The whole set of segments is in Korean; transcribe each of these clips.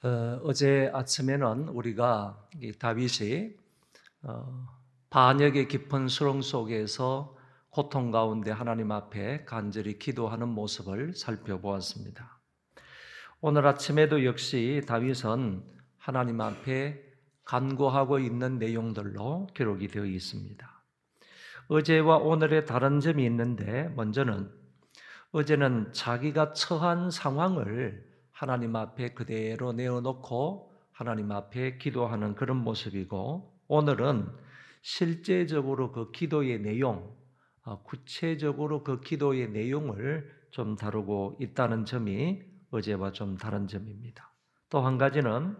어제 아침에는 우리가 이 다윗이 반역의 깊은 수렁 속에서 고통 가운데 하나님 앞에 간절히 기도하는 모습을 살펴보았습니다. 오늘 아침에도 역시 다윗은 하나님 앞에 간구하고 있는 내용들로 기록이 되어 있습니다. 어제와 오늘의 다른 점이 있는데, 먼저는 어제는 자기가 처한 상황을 하나님 앞에 그대로 내어놓고 하나님 앞에 기도하는 그런 모습이고, 오늘은 실제적으로 그 기도의 내용, 구체적으로 그 기도의 내용을 좀 다루고 있다는 점이 어제와 좀 다른 점입니다. 또 한 가지는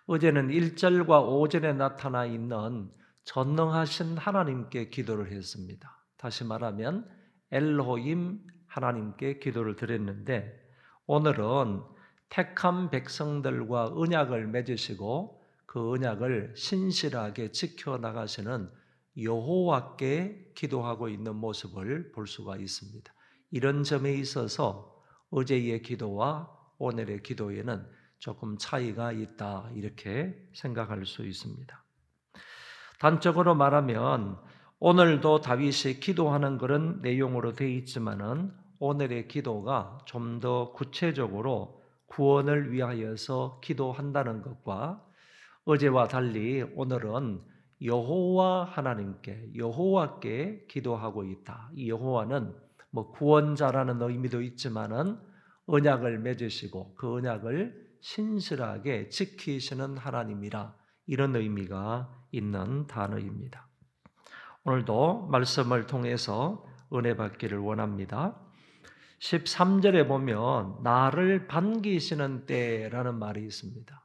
어제는 1절과 5절에 나타나 있는 전능하신 하나님께 기도를 했습니다. 다시 말하면 엘로힘 하나님께 기도를 드렸는데, 오늘은 택한 백성들과 언약을 맺으시고 그 언약을 신실하게 지켜나가시는 여호와께 기도하고 있는 모습을 볼 수가 있습니다. 이런 점에 있어서 어제의 기도와 오늘의 기도에는 조금 차이가 있다, 이렇게 생각할 수 있습니다. 단적으로 말하면 오늘도 다윗이 기도하는 그런 내용으로 되어 있지만은 오늘의 기도가 좀 더 구체적으로 구원을 위하여서 기도한다는 것과 어제와 달리 오늘은 여호와 하나님께, 여호와께 기도하고 있다. 이 여호와는 구원자라는 의미도 있지만은 언약을 맺으시고 그 언약을 신실하게 지키시는 하나님이라, 이런 의미가 있는 단어입니다. 오늘도 말씀을 통해서 은혜 받기를 원합니다. 13절에 보면 나를 반기시는 때라는 말이 있습니다.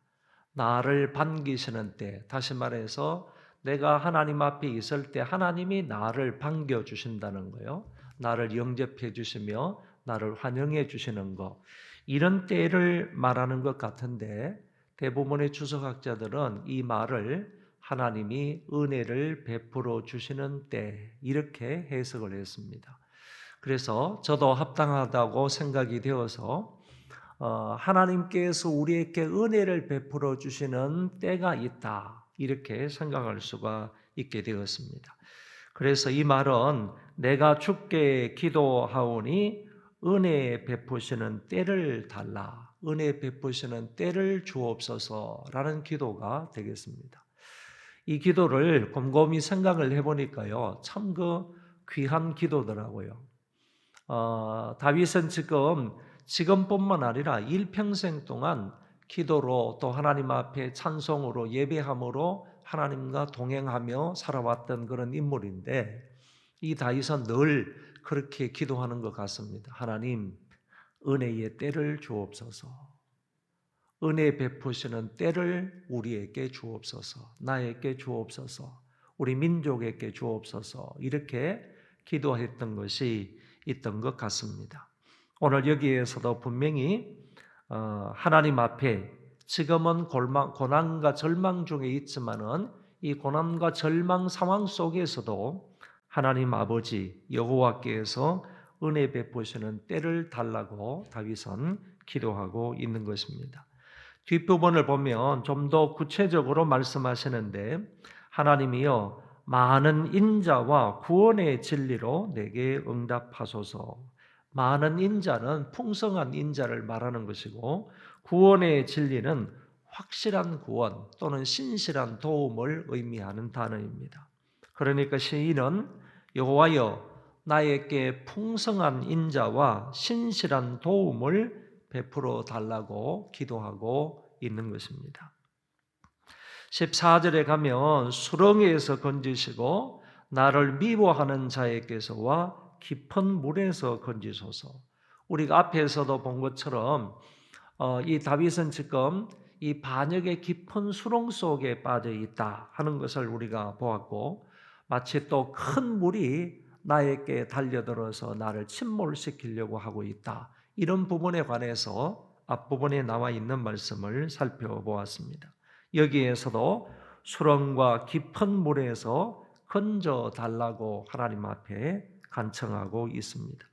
나를 반기시는 때, 다시 말해서 내가 하나님 앞에 있을 때 하나님이 나를 반겨주신다는 거예요. 나를 영접해 주시며 나를 환영해 주시는 것, 이런 때를 말하는 것 같은데, 대부분의 주석학자들은 이 말을 하나님이 은혜를 베풀어 주시는 때, 이렇게 해석을 했습니다. 그래서 저도 합당하다고 생각이 되어서 하나님께서 우리에게 은혜를 베풀어 주시는 때가 있다, 이렇게 생각할 수가 있게 되었습니다. 그래서 이 말은 내가 주께 기도하오니 은혜 베푸시는 때를 달라, 은혜 베푸시는 때를 주옵소서라는 기도가 되겠습니다. 이 기도를 곰곰이 생각을 해보니까요, 참 귀한 기도더라고요. 다윗은 지금뿐만 아니라 일평생 동안 기도로, 또 하나님 앞에 찬송으로, 예배함으로 하나님과 동행하며 살아왔던 그런 인물인데, 이 다윗은 늘 그렇게 기도하는 것 같습니다. 하나님, 은혜의 때를 주옵소서. 은혜 베푸시는 때를 우리에게 주옵소서. 나에게 주옵소서. 우리 민족에게 주옵소서. 이렇게 기도했던 것이 있던 것 같습니다. 오늘 여기에서도 분명히 하나님 앞에 지금은 고난과 절망 중에 있지만은 이 고난과 절망 상황 속에서도 하나님 아버지 여호와께서 은혜 베푸시는 때를 달라고 다윗은 기도하고 있는 것입니다. 뒷부분을 보면 좀 더 구체적으로 말씀하시는데, 하나님이여 많은 인자와 구원의 진리로 내게 응답하소서. 많은 인자는 풍성한 인자를 말하는 것이고, 구원의 진리는 확실한 구원 또는 신실한 도움을 의미하는 단어입니다. 그러니까 시인은 여호와여 나에게 풍성한 인자와 신실한 도움을 베풀어 달라고 기도하고 있는 것입니다. 14절에 가면 수렁에서 건지시고 나를 미워하는 자에게서와 깊은 물에서 건지소서. 우리가 앞에서도 본 것처럼 이 다윗은 지금 이 반역의 깊은 수렁 속에 빠져 있다 하는 것을 우리가 보았고, 마치 또 큰 물이 나에게 달려들어서 나를 침몰시키려고 하고 있다, 이런 부분에 관해서 앞부분에 나와 있는 말씀을 살펴보았습니다. 여기에서도 수렁과 깊은 물에서 건져 달라고 하나님 앞에 간청하고 있습니다.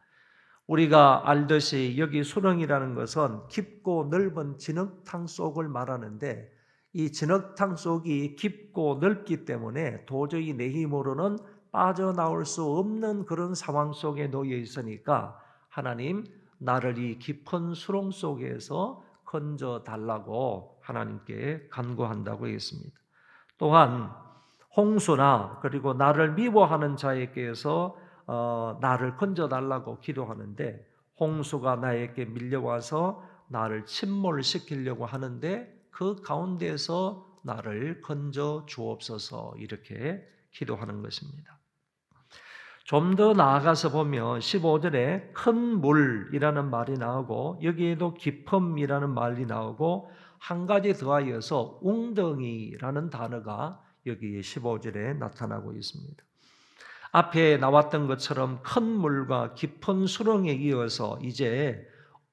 우리가 알듯이 여기 수렁이라는 것은 깊고 넓은 진흙탕 속을 말하는데 이 진흙탕 속이 깊고 넓기 때문에 도저히 내 힘으로는 빠져나올 수 없는 그런 상황 속에 놓여 있으니까 하나님 나를 이 깊은 수렁 속에서 건져 달라고 하나님께 간구한다고 했습니다. 또한 홍수나 그리고 나를 미워하는 자에게서 나를 건져 달라고 기도하는데 홍수가 나에게 밀려와서 나를 침몰시키려고 하는데 그 가운데서 나를 건져 주옵소서 이렇게 기도하는 것입니다. 좀 더 나아가서 보면 15절에 큰 물이라는 말이 나오고 여기에도 깊음이라는 말이 나오고 한 가지 더하여서 웅덩이라는 단어가 여기 15절에 나타나고 있습니다. 앞에 나왔던 것처럼 큰 물과 깊은 수렁에 이어서 이제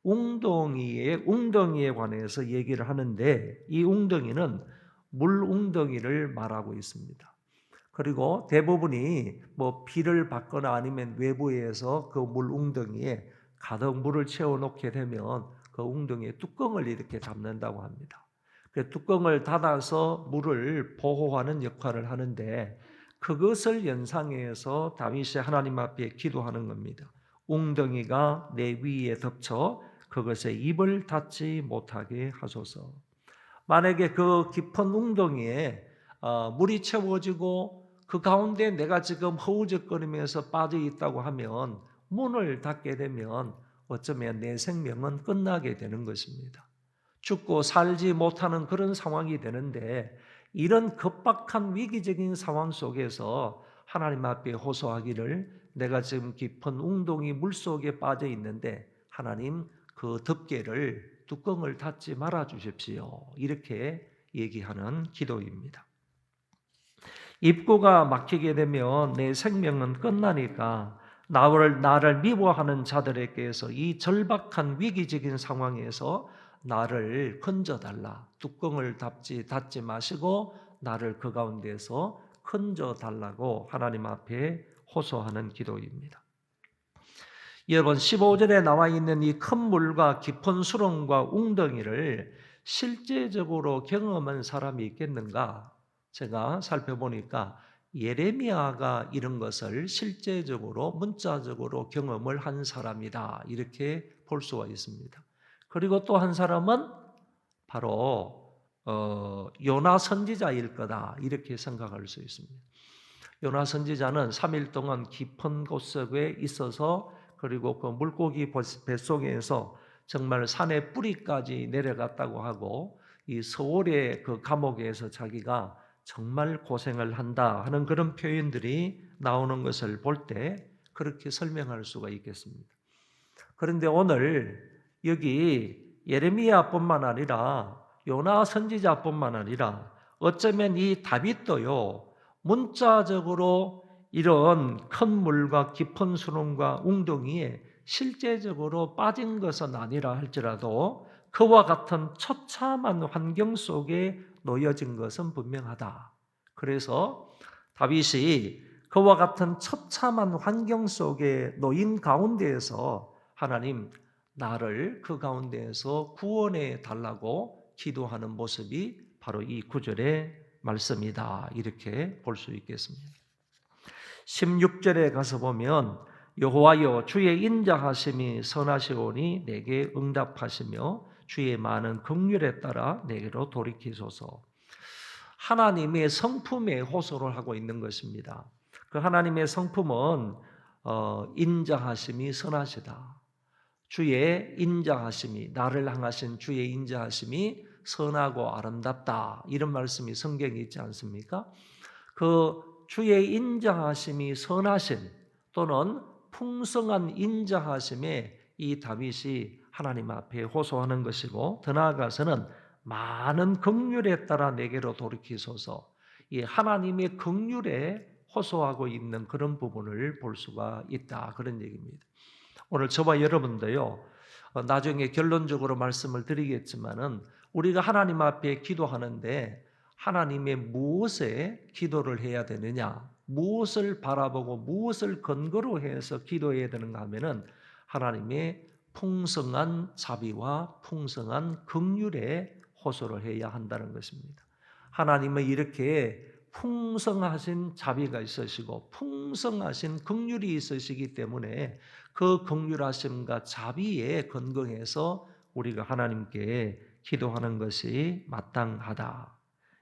웅덩이에 관해서 얘기를 하는데 이 웅덩이는 물 웅덩이를 말하고 있습니다. 그리고 대부분이 비를 받거나 아니면 외부에서 그 물 웅덩이에 가득 물을 채워 놓게 되면 그 웅덩이에 뚜껑을 이렇게 닫는다고 합니다. 그 뚜껑을 닫아서 물을 보호하는 역할을 하는데 그것을 연상해서 다윗이 하나님 앞에 기도하는 겁니다. 웅덩이가 내 위에 덮쳐 그것에 입을 닫지 못하게 하소서. 만약에 그 깊은 웅덩이에 물이 채워지고 그 가운데 내가 지금 허우적거리면서 빠져 있다고 하면 문을 닫게 되면 어쩌면 내 생명은 끝나게 되는 것입니다. 죽고 살지 못하는 그런 상황이 되는데 이런 급박한 위기적인 상황 속에서 하나님 앞에 호소하기를 내가 지금 깊은 웅덩이 물속에 빠져 있는데 하나님 그 덮개를 뚜껑을 닫지 말아 주십시오. 이렇게 얘기하는 기도입니다. 입구가 막히게 되면 내 생명은 끝나니까 나를 미워하는 자들에게서 이 절박한 위기적인 상황에서 나를 건져달라. 뚜껑을 닫지 마시고 나를 그 가운데서 건져달라고 하나님 앞에 호소하는 기도입니다. 여러분 15절에 나와 있는 이 큰 물과 깊은 수렁과 웅덩이를 실제적으로 경험한 사람이 있겠는가? 제가 살펴보니까 예레미야가 이런 것을 실제적으로 문자적으로 경험을 한 사람이다 이렇게 볼 수가 있습니다. 그리고 또 한 사람은 바로 요나 선지자일 거다 이렇게 생각할 수 있습니다. 요나 선지자는 3일 동안 깊은 곳 속에 있어서 그리고 그 물고기 뱃속에서 정말 산의 뿌리까지 내려갔다고 하고 이 서울의 그 감옥에서 자기가 정말 고생을 한다 하는 그런 표현들이 나오는 것을 볼 때 그렇게 설명할 수가 있겠습니다. 그런데 오늘 여기 예레미야뿐만 아니라 요나 선지자뿐만 아니라 어쩌면 이 다윗도요 문자적으로 이런 큰 물과 깊은 수렁과 웅덩이에 실제적으로 빠진 것은 아니라 할지라도 그와 같은 처참한 환경 속에 놓여진 것은 분명하다. 그래서 다윗이 그와 같은 처참한 환경 속에 놓인 가운데에서 하나님 나를 그 가운데에서 구원해 달라고 기도하는 모습이 바로 이 구절의 말씀이다. 이렇게 볼 수 있겠습니다. 16절에 가서 보면 여호와여 주의 인자하심이 선하시오니 내게 응답하시며 주의 많은 긍휼에 따라 내게로 돌이키소서. 하나님의 성품에 호소를 하고 있는 것입니다. 그 하나님의 성품은 인자하심이 선하시다. 주의 인자하심이 나를 향하신 주의 인자하심이 선하고 아름답다. 이런 말씀이 성경에 있지 않습니까? 그 주의 인자하심이 선하신 또는 풍성한 인자하심에 이 다윗이 하나님 앞에 호소하는 것이고 더 나아가서는 많은 긍휼에 따라 내게로 돌이키소서. 이 하나님의 긍휼에 호소하고 있는 그런 부분을 볼 수가 있다. 그런 얘기입니다. 오늘 저와 여러분도요. 나중에 결론적으로 말씀을 드리겠지만은 우리가 하나님 앞에 기도하는데 하나님의 무엇에 기도를 해야 되느냐, 무엇을 바라보고 무엇을 근거로 해서 기도해야 되는가 하면은 하나님의 풍성한 자비와 풍성한 긍휼에 호소를 해야 한다는 것입니다. 하나님은 이렇게 풍성하신 자비가 있으시고 풍성하신 긍휼이 있으시기 때문에 그 긍휼하심과 자비에 근거해서 우리가 하나님께 기도하는 것이 마땅하다.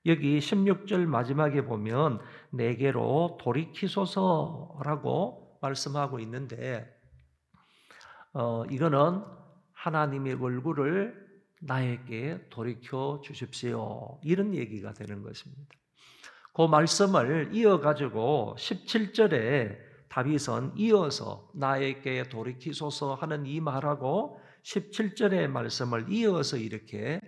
여기 16절 마지막에 보면 내게로 돌이키소서라고 말씀하고 있는데 이거는 하나님의 얼굴을 나에게 돌이켜 주십시오. 이런 얘기가 되는 것입니다. 그 말씀을 이어가지고 17절에 다윗은 이어서 나에게 돌이키소서 하는 이 말하고 17절의 말씀을 이어서 이렇게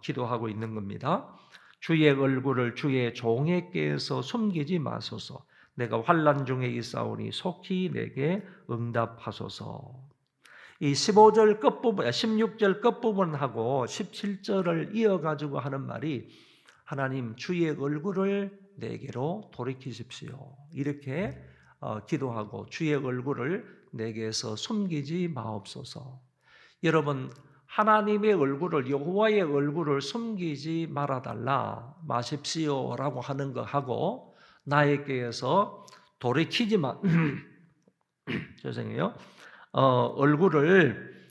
기도하고 있는 겁니다. 주의 얼굴을 주의 종에게서 숨기지 마소서. 내가 환난 중에 있사오니 속히 내게 응답하소서. 이 15절 끝부분, 16절 끝부분하고 17절을 이어가지고 하는 말이 하나님 주의 얼굴을 내게로 돌이키십시오. 이렇게 기도하고 주의 얼굴을 내게서 숨기지 마옵소서. 여러분 하나님의 얼굴을 여호와의 얼굴을 숨기지 말아달라 마십시오라고 하는 거하고 나에게서 돌이키지 마 죄송해요. 얼굴을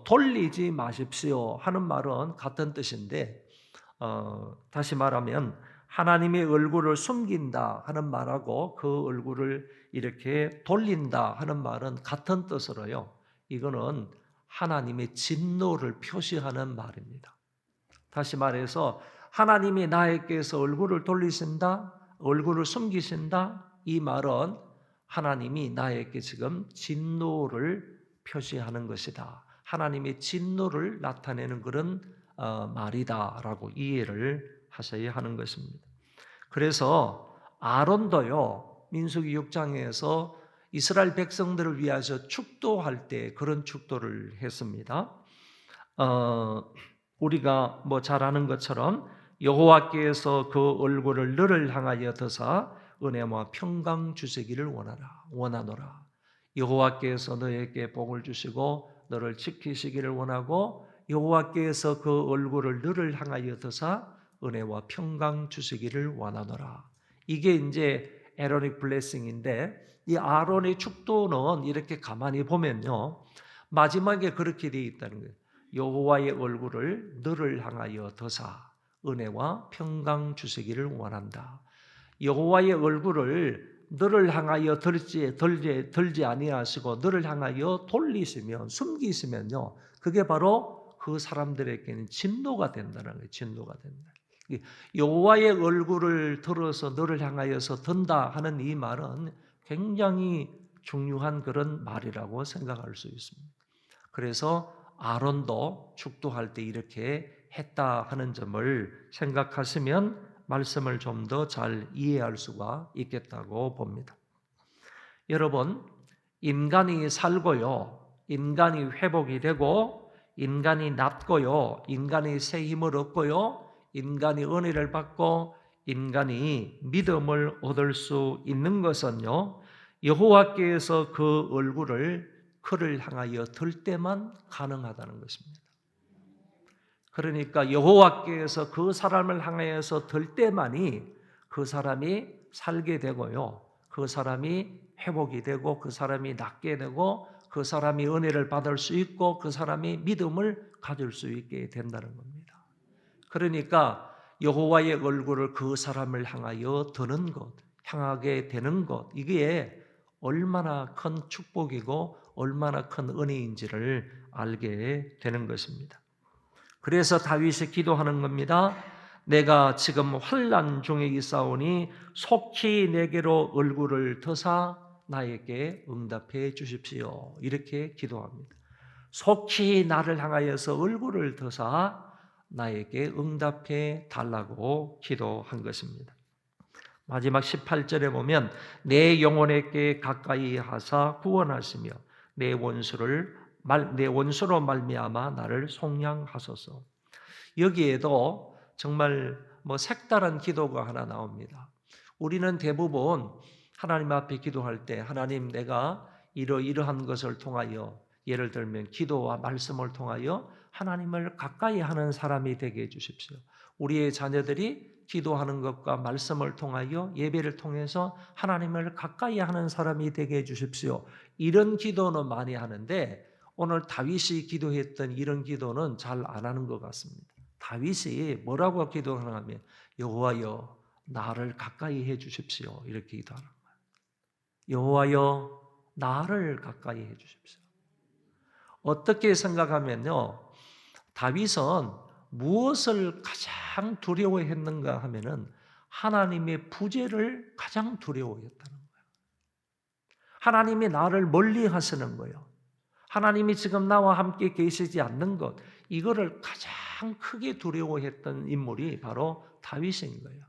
돌리지 마십시오 하는 말은 같은 뜻인데 다시 말하면 하나님의 얼굴을 숨긴다 하는 말하고 그 얼굴을 이렇게 돌린다 하는 말은 같은 뜻으로요. 이거는 하나님의 진노를 표시하는 말입니다. 다시 말해서 하나님이 나에게서 얼굴을 돌리신다, 얼굴을 숨기신다, 이 말은 하나님이 나에게 지금 진노를 표시하는 것이다. 하나님의 진노를 나타내는 그런 말이다라고 이해를 하셔야 하는 것입니다. 그래서 아론도요, 민수기 6장에서 이스라엘 백성들을 위해서 축도할 때 그런 축도를 했습니다. 우리가 잘 아는 것처럼 여호와께서 그 얼굴을 너를 향하여 드사 은혜와 평강 주시기를 원하노라. 여호와께서 너에게 복을 주시고 너를 지키시기를 원하고 여호와께서 그 얼굴을 너를 향하여 드사 은혜와 평강 주시기를 원하노라. 이게 이제 에로닉 블레싱인데 이 아론의 축도는 이렇게 가만히 보면요. 마지막에 그렇게 되어 있다는 거예요. 여호와의 얼굴을 너를 향하여 드사 은혜와 평강 주시기를 원한다. 여호와의 얼굴을 너를 향하여 들지 아니하시고 너를 향하여 돌리시면 숨기시면요. 그게 바로 그 사람들에게는 진노가 된다는 거예요. 진노가 된다. 여호와의 얼굴을 들어서 너를 향하여서 든다 하는 이 말은 굉장히 중요한 그런 말이라고 생각할 수 있습니다. 그래서 아론도 축도할 때 이렇게 했다 하는 점을 생각하시면 말씀을 좀 더 잘 이해할 수가 있겠다고 봅니다. 여러분, 인간이 살고요, 인간이 회복이 되고, 인간이 낫고요, 인간이 새 힘을 얻고요, 인간이 은혜를 받고, 인간이 믿음을 얻을 수 있는 것은요, 여호와께서 그 얼굴을 그를 향하여 들 때만 가능하다는 것입니다. 그러니까 여호와께서 그 사람을 향하여서 들 때만이 그 사람이 살게 되고요. 그 사람이 회복이 되고 그 사람이 낫게 되고 그 사람이 은혜를 받을 수 있고 그 사람이 믿음을 가질 수 있게 된다는 겁니다. 그러니까 여호와의 얼굴을 그 사람을 향하여 드는 것, 향하게 되는 것, 이게 얼마나 큰 축복이고 얼마나 큰 은혜인지를 알게 되는 것입니다. 그래서 다윗이 기도하는 겁니다. 내가 지금 환난 중에 있사오니 속히 내게로 얼굴을 드사 나에게 응답해 주십시오. 이렇게 기도합니다. 속히 나를 향하여서 얼굴을 드사 나에게 응답해 달라고 기도한 것입니다. 마지막 18절에 보면 내 영혼에게 가까이 하사 구원하시며 내 원수로 말미암아 나를 속량하소서. 여기에도 정말 색다른 기도가 하나 나옵니다. 우리는 대부분 하나님 앞에 기도할 때 하나님 내가 이러이러한 것을 통하여 예를 들면 기도와 말씀을 통하여 하나님을 가까이 하는 사람이 되게 해주십시오. 우리의 자녀들이 기도하는 것과 말씀을 통하여 예배를 통해서 하나님을 가까이 하는 사람이 되게 해주십시오. 이런 기도는 많이 하는데 오늘 다윗이 기도했던 이런 기도는 잘 안 하는 것 같습니다. 다윗이 뭐라고 기도하냐 하면 여호와여 나를 가까이 해 주십시오. 이렇게 기도하는 거예요. 여호와여 나를 가까이 해 주십시오. 어떻게 생각하면요. 다윗은 무엇을 가장 두려워했는가 하면은 하나님의 부재를 가장 두려워했다는 거예요. 하나님이 나를 멀리 하시는 거예요. 하나님이 지금 나와 함께 계시지 않는 것, 이거를 가장 크게 두려워했던 인물이 바로 다윗인 거예요.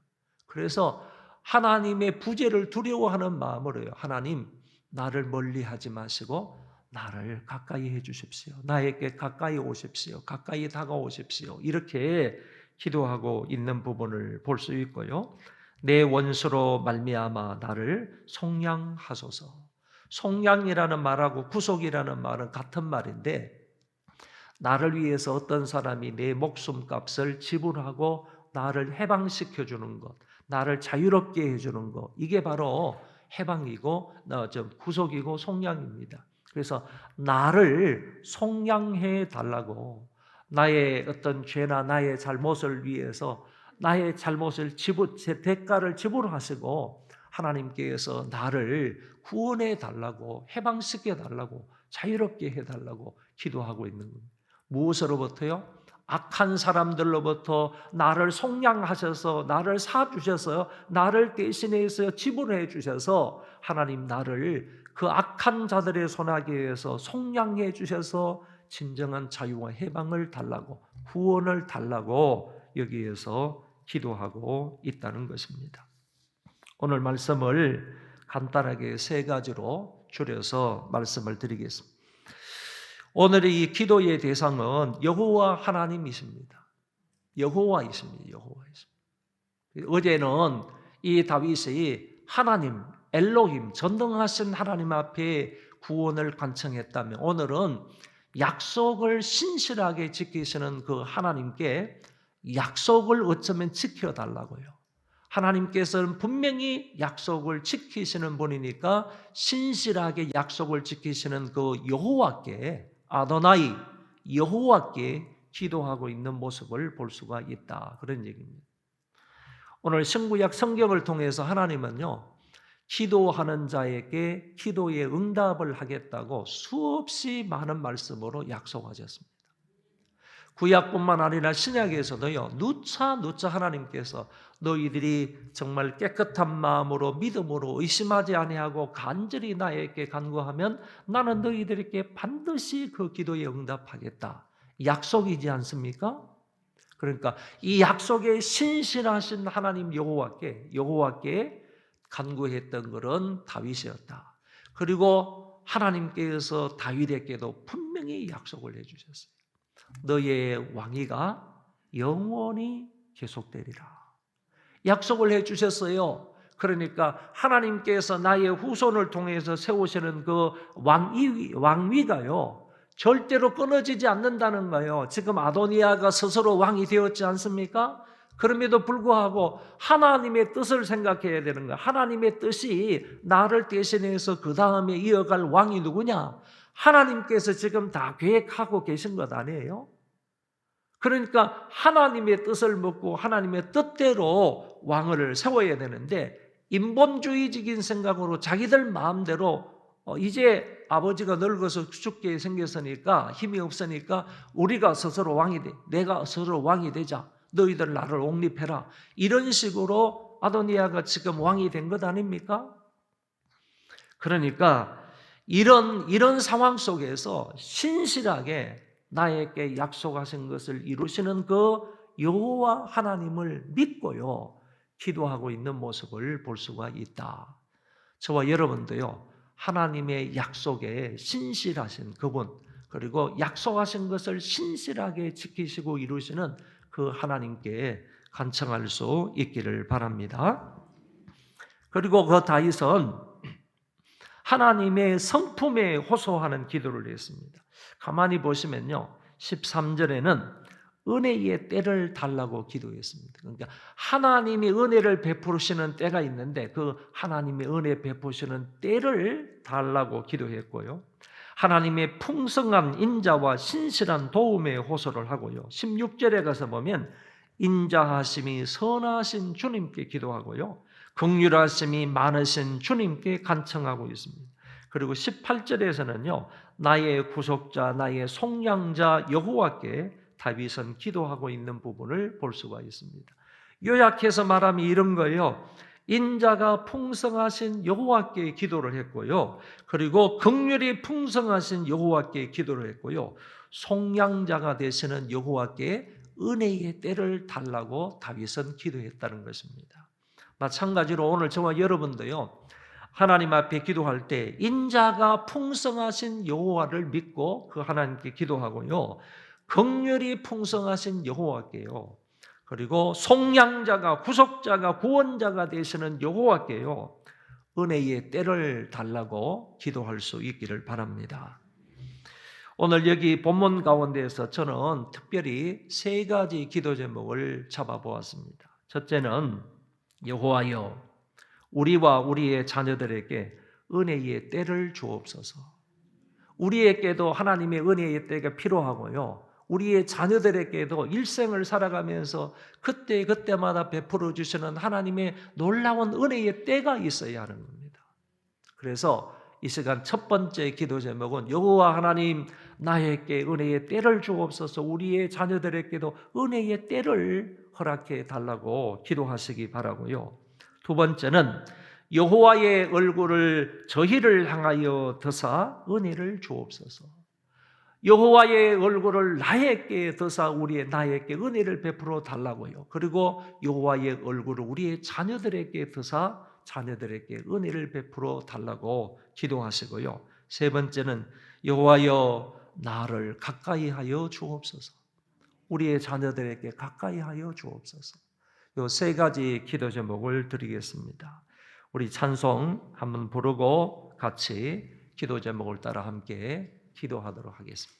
그래서 하나님의 부재를 두려워하는 마음으로요. 하나님, 나를 멀리 하지 마시고 나를 가까이 해 주십시오. 나에게 가까이 오십시오. 가까이 다가오십시오. 이렇게 기도하고 있는 부분을 볼 수 있고요. 내 원수로 말미암아 나를 속량하소서. 속량이라는 말하고 구속이라는 말은 같은 말인데 나를 위해서 어떤 사람이 내 목숨값을 지불하고 나를 해방시켜 주는 것, 나를 자유롭게 해주는 것, 이게 바로 해방이고 구속이고 속량입니다. 그래서 나를 속량해 달라고, 나의 어떤 죄나 나의 잘못을 위해서 나의 잘못을 대가를 지불하시고 하나님께서 나를 구원해 달라고, 해방시켜 달라고, 자유롭게 해 달라고 기도하고 있는 겁니다. 무엇으로부터요? 악한 사람들로부터 나를 속량하셔서 나를 사주셔서 나를 대신해서 지불해 주셔서 하나님 나를 그 악한 자들의 손아귀에서 속량해 주셔서 진정한 자유와 해방을 달라고, 구원을 달라고 여기에서 기도하고 있다는 것입니다. 오늘 말씀을 간단하게 세 가지로 줄여서 말씀을 드리겠습니다. 오늘의 이 기도의 대상은 여호와 하나님이십니다. 여호와이십니다. 어제는 이 다윗이 하나님, 엘로힘, 전능하신 하나님 앞에 구원을 간청했다면 오늘은 약속을 신실하게 지키시는 그 하나님께 약속을 어쩌면 지켜달라고요. 하나님께서는 분명히 약속을 지키시는 분이니까 신실하게 약속을 지키시는 그 여호와께, 아도나이 여호와께 기도하고 있는 모습을 볼 수가 있다, 그런 얘기입니다. 오늘 신구약 성경을 통해서 하나님은요, 기도하는 자에게 기도의 응답을 하겠다고 수없이 많은 말씀으로 약속하셨습니다. 구약뿐만 아니라 신약에서도요, 누차 하나님께서 너희들이 정말 깨끗한 마음으로 믿음으로 의심하지 아니하고 간절히 나에게 간구하면 나는 너희들에게 반드시 그 기도에 응답하겠다, 약속이지 않습니까? 그러니까 이 약속에 신실하신 하나님 여호와께 간구했던 것은 다윗이었다. 그리고 하나님께서 다윗에게도 분명히 약속을 해주셨어요. 너의 왕위가 영원히 계속되리라. 약속을 해주셨어요. 그러니까 하나님께서 나의 후손을 통해서 세우시는 그 왕위가요, 절대로 끊어지지 않는다는 거예요. 지금 아도니아가 스스로 왕이 되었지 않습니까? 그럼에도 불구하고 하나님의 뜻을 생각해야 되는 거예요. 하나님의 뜻이 나를 대신해서 그 다음에 이어갈 왕이 누구냐? 하나님께서 지금 다 계획하고 계신 것 아니에요? 그러니까 하나님의 뜻을 묻고 하나님의 뜻대로 왕을 세워야 되는데 인본주의적인 생각으로 자기들 마음대로 이제 아버지가 늙어서 죽게 생겼으니까 힘이 없으니까 우리가 스스로 왕이 돼, 내가 스스로 왕이 되자, 너희들 나를 옹립해라, 이런 식으로 아도니아가 지금 왕이 된 것 아닙니까? 그러니까 이런 상황 속에서 신실하게 나에게 약속하신 것을 이루시는 그 여호와 하나님을 믿고요, 기도하고 있는 모습을 볼 수가 있다. 저와 여러분도요, 하나님의 약속에 신실하신 그분, 그리고 약속하신 것을 신실하게 지키시고 이루시는 그 하나님께 간청할 수 있기를 바랍니다. 그리고 그 다윗은 하나님의 성품에 호소하는 기도를 했습니다. 가만히 보시면요. 13절에는 은혜의 때를 달라고 기도했습니다. 그러니까 하나님이 은혜를 베푸시는 때가 있는데 그 하나님의 은혜 베푸시는 때를 달라고 기도했고요. 하나님의 풍성한 인자와 신실한 도움에 호소를 하고요. 16절에 가서 보면 인자하심이 선하신 주님께 기도하고요. 긍휼하심이 많으신 주님께 간청하고 있습니다. 그리고 18절에서는요. 나의 구속자, 나의 속량자 여호와께 다윗은 기도하고 있는 부분을 볼 수가 있습니다. 요약해서 말하면 이런 거예요. 인자가 풍성하신 여호와께 기도를 했고요. 그리고 긍휼이 풍성하신 여호와께 기도를 했고요. 속량자가 되시는 여호와께 은혜의 때를 달라고 다윗은 기도했다는 것입니다. 마찬가지로 오늘 저와 여러분도요. 하나님 앞에 기도할 때 인자가 풍성하신 여호와를 믿고 그 하나님께 기도하고요. 긍휼이 풍성하신 여호와께요. 그리고 속량자가 구속자가 구원자가 되시는 여호와께요. 은혜의 때를 달라고 기도할 수 있기를 바랍니다. 오늘 여기 본문 가운데에서 저는 특별히 세 가지 기도 제목을 잡아보았습니다. 첫째는 여호와여 우리와 우리의 자녀들에게 은혜의 때를 주옵소서. 우리에게도 하나님의 은혜의 때가 필요하고요. 우리의 자녀들에게도 일생을 살아가면서 그때마다 베풀어 주시는 하나님의 놀라운 은혜의 때가 있어야 하는 겁니다. 그래서 이 시간 첫 번째 기도 제목은 여호와 하나님 나에게 은혜의 때를 주옵소서. 우리의 자녀들에게도 은혜의 때를 허락해 달라고 기도하시기 바라고요. 두 번째는 여호와의 얼굴을 저희를 향하여 드사 은혜를 주옵소서. 여호와의 얼굴을 나에게 드사 나에게 은혜를 베풀어 달라고요. 그리고 여호와의 얼굴을 우리의 자녀들에게 드사 자녀들에게 은혜를 베풀어 달라고 기도하시고요. 세 번째는 여호와여 나를 가까이 하여 주옵소서. 우리의 자녀들에게 가까이 하여 주옵소서. 이 세 가지 기도 제목을 드리겠습니다. 우리 찬송 한번 부르고 같이 기도 제목을 따라 함께 기도하도록 하겠습니다.